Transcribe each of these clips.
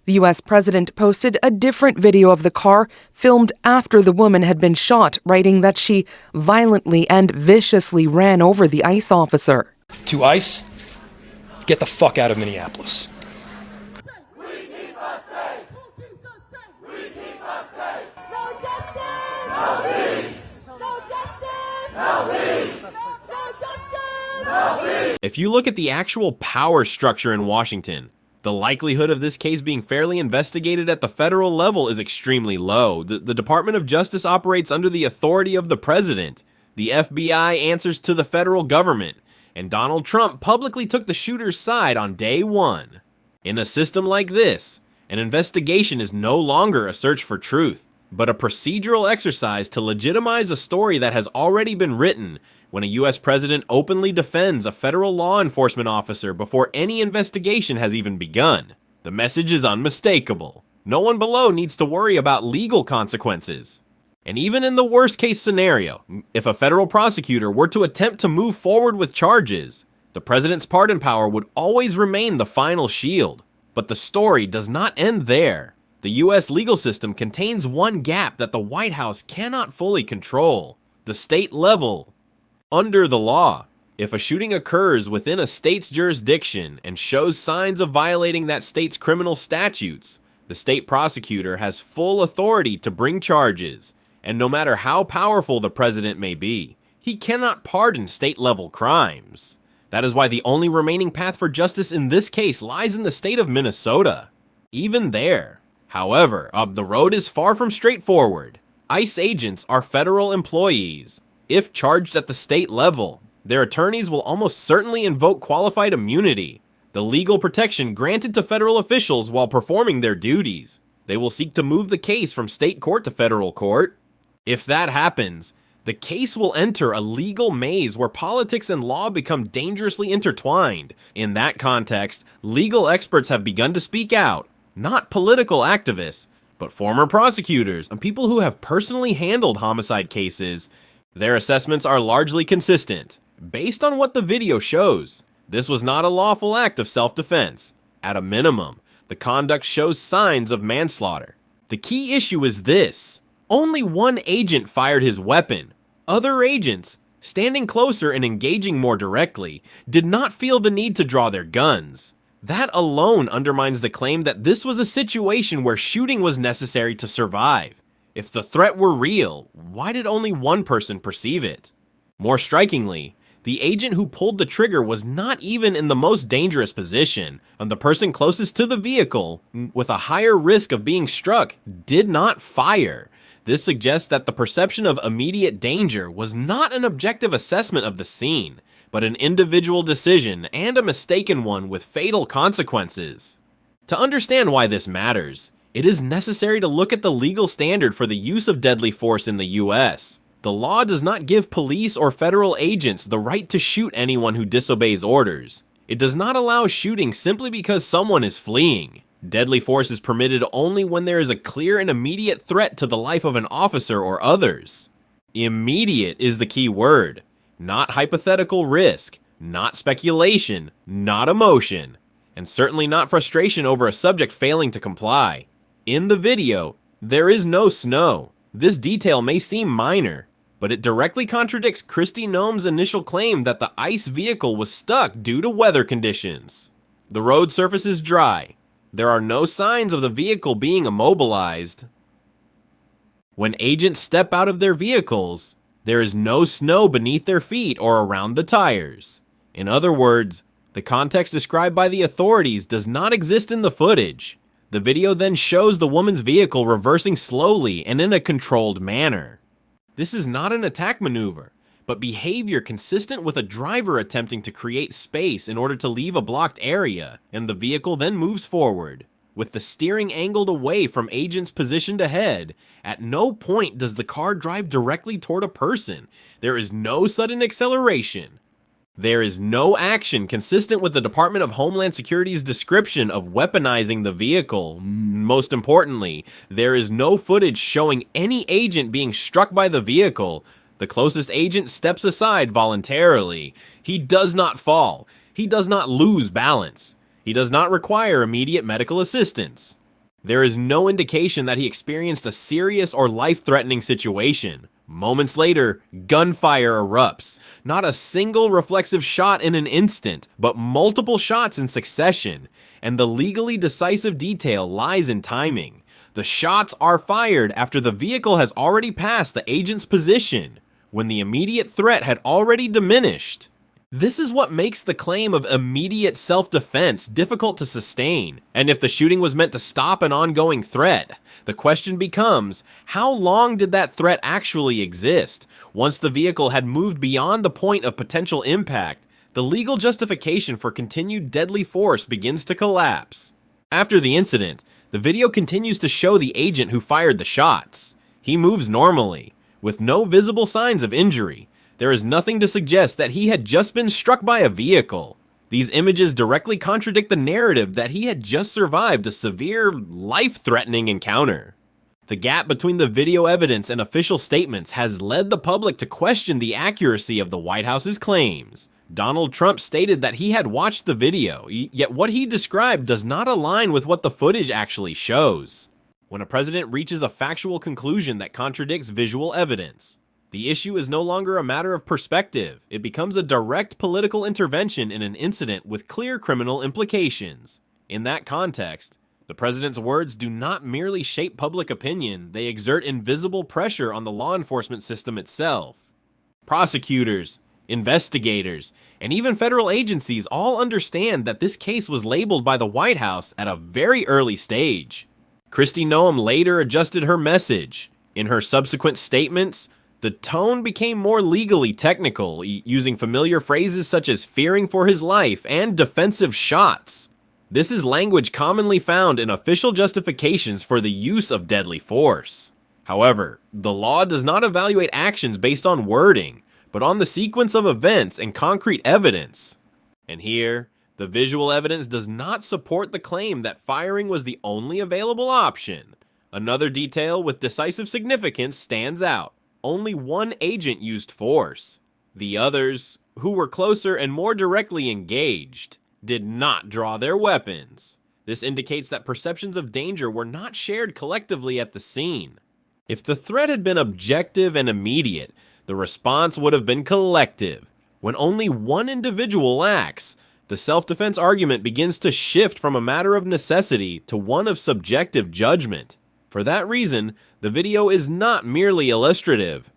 The U.S. president posted a different video of the car filmed after the woman had been shot, writing that she violently and viciously ran over the ICE officer. To ICE, get the fuck out of Minneapolis. We keep us safe. Who keeps us safe? We keep us safe. No justice. No peace. No justice. No peace. No justice. No peace. If you look at the actual power structure in Washington, the likelihood of this case being fairly investigated at the federal level is extremely low. The Department of Justice operates under the authority of the president. The FBI answers to the federal government. And Donald Trump publicly took the shooter's side on day one. In a system like this, an investigation is no longer a search for truth, but a procedural exercise to legitimize a story that has already been written when a U.S. president openly defends a federal law enforcement officer before any investigation has even begun. The message is unmistakable. No one below needs to worry about legal consequences. And even in the worst case scenario, if a federal prosecutor were to attempt to move forward with charges, the president's pardon power would always remain the final shield. But the story does not end there. The U.S. legal system contains one gap that the White House cannot fully control: the state level. Under the law, if a shooting occurs within a state's jurisdiction and shows signs of violating that state's criminal statutes, the state prosecutor has full authority to bring charges. And no matter how powerful the president may be, he cannot pardon state-level crimes. That is why the only remaining path for justice in this case lies in the state of Minnesota. Even there, however, the road is far from straightforward. ICE agents are federal employees. If charged at the state level, their attorneys will almost certainly invoke qualified immunity, the legal protection granted to federal officials while performing their duties. They will seek to move the case from state court to federal court. If that happens, the case will enter a legal maze where politics and law become dangerously intertwined. In that context, legal experts have begun to speak out, not political activists, but former prosecutors and people who have personally handled homicide cases. Their assessments are largely consistent. Based on what the video shows, this was not a lawful act of self-defense. At a minimum, the conduct shows signs of manslaughter. The key issue is this: only one agent fired his weapon. Other agents, standing closer and engaging more directly, did not feel the need to draw their guns. That alone undermines the claim that this was a situation where shooting was necessary to survive. If the threat were real, why did only one person perceive it? More strikingly, the agent who pulled the trigger was not even in the most dangerous position, and the person closest to the vehicle, with a higher risk of being struck, did not fire. This suggests that the perception of immediate danger was not an objective assessment of the scene, but an individual decision and a mistaken one with fatal consequences. To understand why this matters, it is necessary to look at the legal standard for the use of deadly force in the U.S. The law does not give police or federal agents the right to shoot anyone who disobeys orders. It does not allow shooting simply because someone is fleeing. Deadly force is permitted only when there is a clear and immediate threat to the life of an officer or others. Immediate is the key word, not hypothetical risk, not speculation, not emotion, and certainly not frustration over a subject failing to comply. In the video, there is no snow. This detail may seem minor, but it directly contradicts Kristi Noem's initial claim that the ICE vehicle was stuck due to weather conditions. The road surface is dry. There are no signs of the vehicle being immobilized. When agents step out of their vehicles, there is no snow beneath their feet or around the tires. In other words, the context described by the authorities does not exist in the footage. The video then shows the woman's vehicle reversing slowly and in a controlled manner. This is not an attack maneuver, but behavior consistent with a driver attempting to create space in order to leave a blocked area, and the vehicle then moves forward. With the steering angled away from agents positioned ahead, at no point does the car drive directly toward a person. There is no sudden acceleration. There is no action consistent with the Department of Homeland Security's description of weaponizing the vehicle. Most importantly, there is no footage showing any agent being struck by the vehicle. The closest agent steps aside voluntarily. He does not fall. He does not lose balance. He does not require immediate medical assistance. There is no indication that he experienced a serious or life-threatening situation. Moments later, gunfire erupts. Not a single reflexive shot in an instant, but multiple shots in succession. And the legally decisive detail lies in timing. The shots are fired after the vehicle has already passed the agent's position, when the immediate threat had already diminished. This is what makes the claim of immediate self-defense difficult to sustain. And if the shooting was meant to stop an ongoing threat, the question becomes, how long did that threat actually exist? Once the vehicle had moved beyond the point of potential impact, the legal justification for continued deadly force begins to collapse. After the incident, the video continues to show the agent who fired the shots. He moves normally, with no visible signs of injury. There is nothing to suggest that he had just been struck by a vehicle. These images directly contradict the narrative that he had just survived a severe, life-threatening encounter. The gap between the video evidence and official statements has led the public to question the accuracy of the White House's claims. Donald Trump stated that he had watched the video, yet what he described does not align with what the footage actually shows. When a president reaches a factual conclusion that contradicts visual evidence, the issue is no longer a matter of perspective. It becomes a direct political intervention in an incident with clear criminal implications. In that context, the president's words do not merely shape public opinion, they exert invisible pressure on the law enforcement system itself. Prosecutors, investigators, and even federal agencies all understand that this case was labeled by the White House at a very early stage. Kristi Noem later adjusted her message. In her subsequent statements, the tone became more legally technical, using familiar phrases such as fearing for his life and defensive shots. This is language commonly found in official justifications for the use of deadly force. However, the law does not evaluate actions based on wording, but on the sequence of events and concrete evidence. And here, the visual evidence does not support the claim that firing was the only available option. Another detail with decisive significance stands out. Only one agent used force. The others, who were closer and more directly engaged, did not draw their weapons. This indicates that perceptions of danger were not shared collectively at the scene. If the threat had been objective and immediate, the response would have been collective. When only one individual acts, the self-defense argument begins to shift from a matter of necessity to one of subjective judgment. For that reason, the video is not merely illustrative.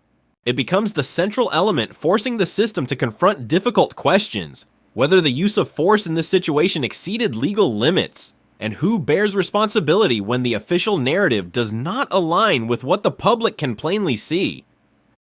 It becomes the central element forcing the system to confront difficult questions, whether the use of force in this situation exceeded legal limits, and who bears responsibility when the official narrative does not align with what the public can plainly see.